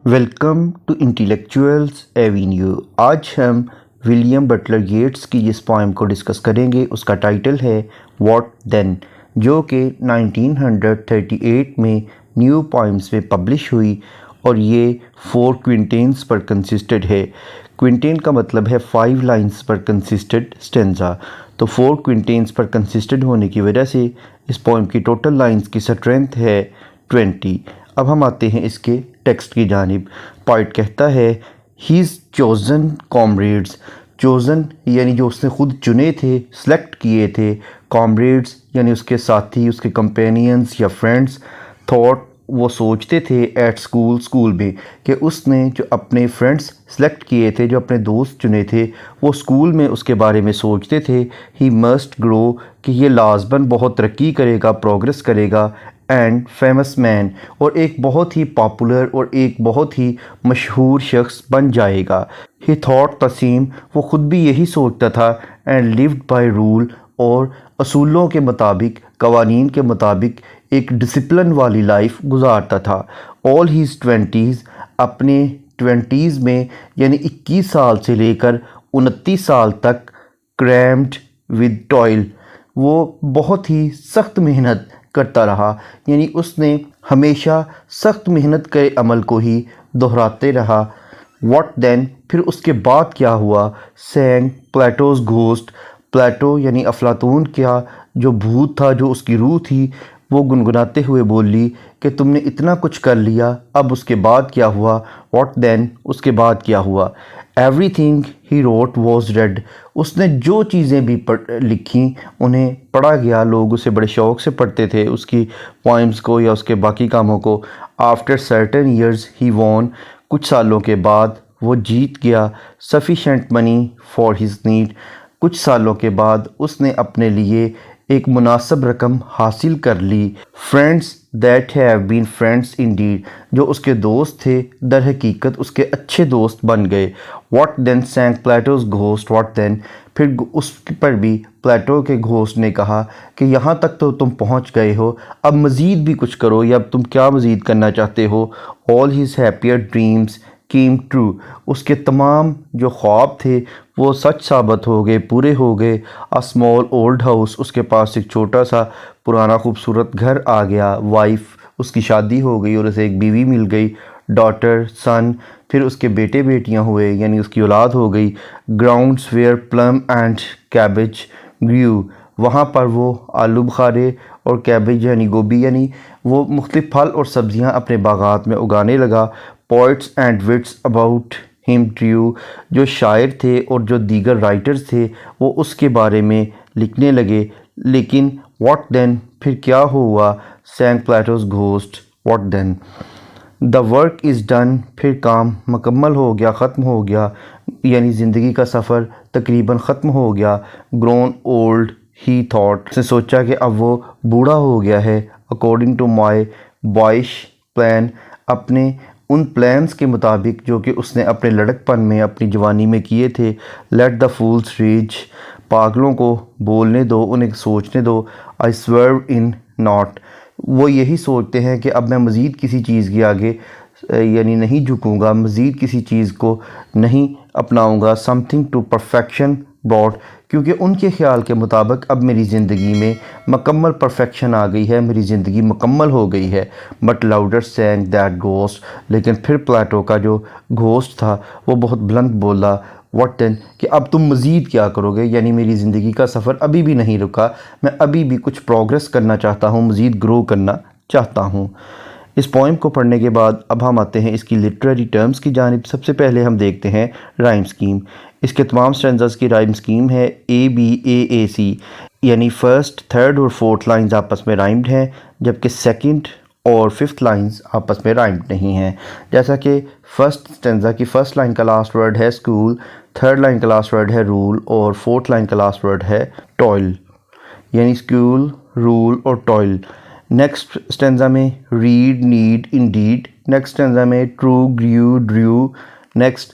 Welcome to intellectuals Avenue. आज हम William Butler येट्स की जिस पोएम को डिस्कस करेंगे उसका टाइटल है व्हाट देन, जो कि 1938 में न्यू पोएम्स में पब्लिश हुई और ये 4 क्विंटेन्स पर कंसिस्टेड है। क्विंटेन का मतलब है 5 लाइंस पर कंसिस्टेड स्टेंजा, तो 4 क्विंटेन्स पर कंसिस्टेड होने की वजह से इस पोएम की टोटल लाइंस की स्ट्रेंथ है 20। अब हम आते हैं इसके टेक्स्ट की जानिब। पोइट कहता है हीज़ चोज़न कॉमरेड्स, चोज़न यानी जो उसने ख़ुद चुने थे, सेलेक्ट किए थे, कॉमरेड्स यानी उसके साथी, उसके कंपेनियंस या फ्रेंड्स, थॉट वो सोचते थे, एट स्कूल स्कूल में, कि उसने जो अपने फ्रेंड्स सेलेक्ट किए थे, जो अपने दोस्त चुने थे, वो स्कूल में उसके बारे में सोचते थे। ही मस्ट ग्रो, कि ये लाजमन बहुत तरक्की करेगा, प्रोग्रेस करेगा, एंड फेमस मैन, और एक बहुत ही पॉपुलर और एक बहुत ही मशहूर शख्स बन जाएगा। ही थॉट तसीम, वो ख़ुद भी यही सोचता था, एंड लिव्ड बाय रूल, और असूलों के मुताबिक, कवानीन के मुताबिक एक डिसिप्लिन वाली लाइफ गुजारता था। ऑल हीज़ 20s, अपने 20s में यानी 21 साल से लेकर 29 साल तक, क्रैम्ड विद टॉयल, वो बहुत ही सख्त मेहनत करता रहा, यानी उसने हमेशा सख्त मेहनत के अमल को ही दोहराते रहा। व्हाट देन, फिर उसके बाद क्या हुआ। सैंग प्लेटोज़ घोस्ट, प्लेटो यानी अफलातून का जो भूत था, जो उसकी रूह थी, वो गुनगुनाते हुए बोली कि तुमने इतना कुछ कर लिया, अब उसके बाद क्या हुआ। व्हाट देन, उसके बाद क्या हुआ। Everything he wrote was red, उसने जो चीज़ें भी लिखी उन्हें पढ़ा गया, लोग उसे बड़े शौक़ से पढ़ते थे, उसकी पोइम्स को या उसके बाकी कामों को। After certain years he won, कुछ सालों के बाद वो जीत गया। Sufficient money for his need, कुछ सालों के बाद उसने अपने लिए एक मुनासिब रकम हासिल कर ली। Friends that have been friends indeed, जो उसके दोस्त थे दर हकीकत उसके अच्छे दोस्त बन गए। What then sang Plato's ghost, what then, फिर उस पर भी प्लेटो के घोस्ट ने कहा कि यहाँ तक तो तुम पहुँच गए हो, अब मज़ीद भी कुछ करो, या अब तुम क्या मज़ीद करना चाहते हो। ऑल हिज हैप्पियर ड्रीम्स केम ट्रू, उसके तमाम जो ख्वाब थे वो सच साबित हो गए, पूरे हो गए। अ स्मॉल ओल्ड हाउस, उसके पास एक छोटा सा पुराना खूबसूरत घर आ गया। वाइफ, उसकी शादी हो गई और उसे एक बीवी मिल गई। डॉटर, सन, फिर उसके बेटे बेटियां हुए, यानी उसकी औलाद हो गई। Grounds where plum and cabbage grew, वहाँ पर वो आलू बुखारे और कैबेज यानी गोभी, यानी वो मुख्तलिफ फल और सब्ज़ियाँ अपने बागात में उगाने लगा। Poets and wits about him true, जो शायर थे और जो दीगर राइटर्स थे वो उसके बारे में लिखने लगे। लेकिन व्हाट देन, फिर क्या हुआ। Sang Plato's ghost, what then. The work is done, फिर काम मुकम्मल हो गया, ख़त्म हो गया, यानी ज़िंदगी का सफ़र तकरीबन ख़त्म हो गया। ग्रोन ओल्ड ही थॉट, उसने सोचा कि अब वो बूढ़ा हो गया है। According to my boyish plan, अपने उन प्लान्स के मुताबिक जो कि उसने अपने लड़कपन में, अपनी जवानी में किए थे। लेट द फूल्स रीच, पागलों को बोलने दो, उन्हें सोचने दो। आई स्वर्व इन नॉट, वो यही सोचते हैं कि अब मैं मज़ीद किसी चीज़ के आगे यानी नहीं झुकूँगा, मज़ीद किसी चीज़ को नहीं अपनाऊँगा। समथिंग टू परफेक्शन ब्रॉड, क्योंकि उनके ख़्याल के मुताबिक अब मेरी ज़िंदगी में मुकम्मल परफेक्शन आ गई है, मेरी ज़िंदगी मुकम्मल हो गई है। बट लाउडर सैंग दैट घोस्ट, लेकिन फिर प्लेटो का जो घोस्ट था वो बहुत बुलंद बोला। व्हाट देन, कि अब तुम मज़ीद क्या करोगे, यानी मेरी ज़िंदगी का सफ़र अभी भी नहीं रुका, मैं अभी भी कुछ प्रोग्रेस करना चाहता हूँ, मज़ीद ग्रो करना चाहता हूँ। इस पोइम को पढ़ने के बाद अब हम आते हैं इसकी लिटरेरी टर्म्स की जानिब। सबसे पहले हम देखते हैं राइम स्कीम। इसके तमाम स्टैंजास की राइम स्कीम है ABAAC, यानी फर्स्ट, थर्ड और फोर्थ लाइंस आपस में राइम्ड हैं, जबकि सेकंड और फिफ्थ लाइंस आपस में राइम्ड नहीं हैं। जैसा कि फर्स्ट स्टैंजा की फर्स्ट लाइन का लास्ट वर्ड है स्कूल, थर्ड लाइन का लास्ट वर्ड है रूल और फोर्थ लाइन का लास्ट वर्ड है टॉयल, यानी स्कूल, रूल और टॉयल। नेक्स्ट स्टेंजा में read, need, indeed. Next stanza में true, grew, drew. Next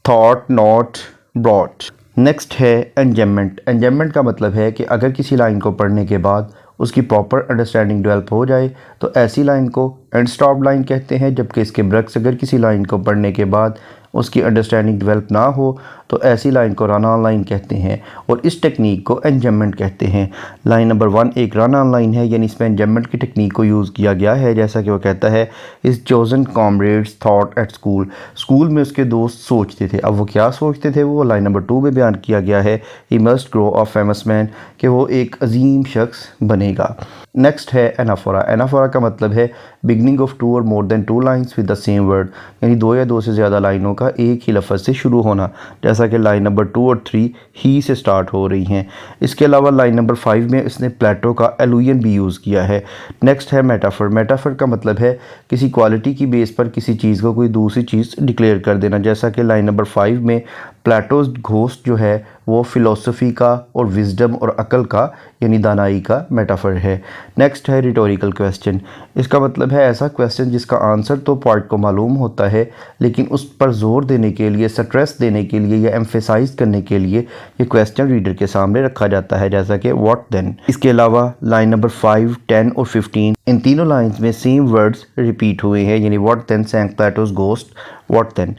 thought, not, brought. Next है एंजमेंट। एंजमेंट का मतलब है कि अगर किसी लाइन को पढ़ने के बाद उसकी प्रॉपर अंडरस्टैंडिंग डेवलप हो जाए तो ऐसी लाइन को एंड स्टॉप लाइन कहते हैं, जबकि इसके ब्रक्स अगर किसी लाइन को पढ़ने के बाद उसकी अंडरस्टैंडिंग डेवलप ना हो तो ऐसी लाइन को रन ऑन लाइन कहते हैं और इस टेक्निक को एंजम्मेंट कहते हैं। लाइन नंबर 1 एक रन ऑन लाइन है, यानी इसमें एंजम्मेंट की टेक्निक को यूज़ किया गया है। जैसा कि वो कहता है, इस chosen comrades thought at school, school में उसके दोस्त सोचते थे। अब वो क्या सोचते थे, वो लाइन नंबर 2 में बयान किया गया है, he must grow a famous man, कि वो एक अजीम शख्स बनेगा। नेक्स्ट है एनाफोरा। एनाफोरा का मतलब है बिगनिंग ऑफ 2 और more than 2 lines with the same word, यानी 2 या 2 से ज़्यादा लाइनों का एक ही लफ्ज़ से शुरू होना, जैसा कि लाइन नंबर 2 और 3 ही से स्टार्ट हो रही हैं। इसके अलावा लाइन नंबर 5 में इसने प्लेटो का एलुयन भी यूज़ किया है। नेक्स्ट है मेटाफर। मेटाफर का मतलब है किसी क्वालिटी की बेस पर किसी चीज़ को कोई दूसरी चीज़ डिक्लेयर कर देना, जैसा कि लाइन नंबर 5 में प्लेटोज घोस्ट जो है वो फ़िलोसफी का और विजडम और अकल का यानी दानाई का मेटाफर है। नेक्स्ट है रिटोरिकल क्वेश्चन। इसका मतलब है ऐसा क्वेश्चन जिसका आंसर तो पार्ट को मालूम होता है, लेकिन उस पर जोर देने के लिए, स्ट्रेस देने के लिए या एम्फेसाइज करने के लिए ये क्वेश्चन रीडर के सामने रखा जाता है, जैसा कि व्हाट देन। इसके अलावा लाइन नंबर 5, 10 और 15 इन तीनों लाइन्स में सेम वर्ड्स रिपीट हुए हैं, यानी what then sang Plato's ghost, what then.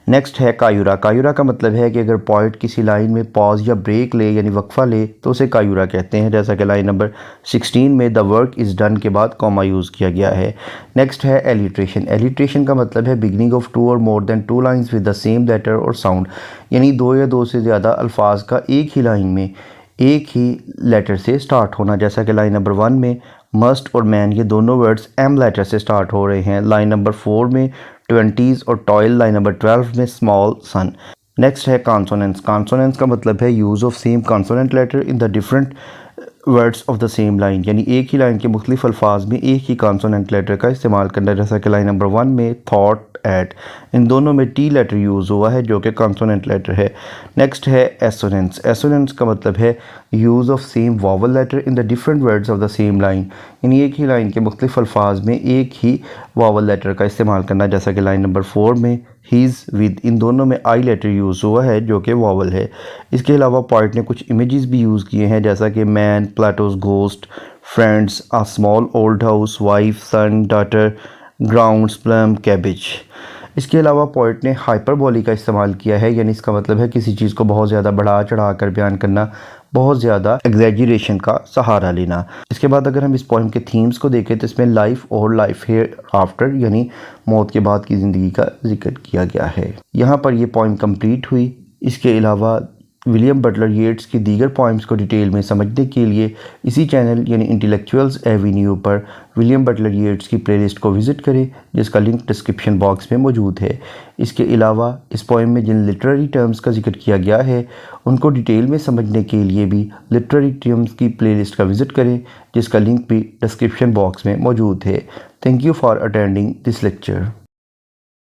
Next है कायूरा। कायूरा का मतलब है कि अगर पोइट किसी लाइन में पॉज या ब्रेक ले यानी वक्फा ले तो उसे कायूरा कहते हैं, जैसा कि लाइन नंबर 16 में द वर्क इज़ डन के बाद कॉमा यूज़ किया गया है। नेक्स्ट है एलिट्रेशन। एलिट्रेशन का मतलब है बिगनिंग ऑफ 2 और more than 2 lines with the same letter और साउंड, यानी 2 या 2 से ज़्यादा अल्फाज का एक ही लाइन में एक ही लेटर से स्टार्ट होना, जैसा कि लाइन नंबर 1 में मस्ट और मैन ये दोनों वर्ड्स एम लेटर से स्टार्ट हो रहे हैं। लाइन नंबर 4 में 20s और टॉयल, लाइन नंबर 12 में स्मॉल सन। नेक्स्ट है कॉन्सोनेंट्स। कॉन्सोनेंट्स का मतलब है use of same consonant letter in the different words of the same line, यानी एक ही लाइन के मुख्तलिफ अल्फाज में एक ही कॉन्सोनेंट लेटर का इस्तेमाल करना, जैसा कि लाइन नंबर 1 में थॉट एट, इन दोनों में टी लेटर यूज़ हुआ है जो कि कॉन्सोनेंट लेटर है। नेक्स्ट है एसोनेंट्स। एसोनेंट्स का मतलब है use of same vowel letter in the different words of the same line, यानी एक ही लाइन के मुख्तलिफ अल्फाज में एक ही वॉवल लेटर का इस्तेमाल करना, जैसा कि लाइन नंबर 4 में हीज़ विद, इन दोनों में आई लेटर यूज़ हुआ है जो कि वॉवल है। इसके अलावा पोइट ने कुछ इमेजेस भी यूज़ किए हैं, जैसा कि man, Plato's ghost, friends, a small old house, wife, son, daughter, grounds, plum, cabbage. इसके अलावा पोइट ने हाइपरबोली का इस्तेमाल किया है, यानी इसका मतलब है किसी चीज़ को बहुत ज़्यादा बढ़ा चढ़ा कर बयान करना, बहुत ज़्यादा एग्जैजरेशन का सहारा लेना। इसके बाद अगर हम इस पोइम के थीम्स को देखें तो इसमें लाइफ और लाइफ हेयर आफ्टर यानी मौत के बाद की ज़िंदगी का जिक्र किया गया है। यहाँ पर यह पोइम कंप्लीट हुई। इसके अलावा विलियम बटलर येट्स की दीगर पोइम्स को डिटेल में समझने के लिए इसी चैनल यानी इंटेलेक्चुअल्स एवेन्यू पर विलियम बटलर येट्स की प्लेलिस्ट को विज़िट करें, जिसका लिंक डिस्क्रिप्शन बॉक्स में मौजूद है। इसके अलावा इस पोइम में जिन लिटरेरी टर्म्स का जिक्र किया गया है उनको डिटेल में समझने के लिए भी लिटरेरी टर्म्स की प्लेलिस्ट का विज़िट करें, जिसका लिंक भी डिस्क्रिप्शन बॉक्स में मौजूद है। Thank you for attending this lecture.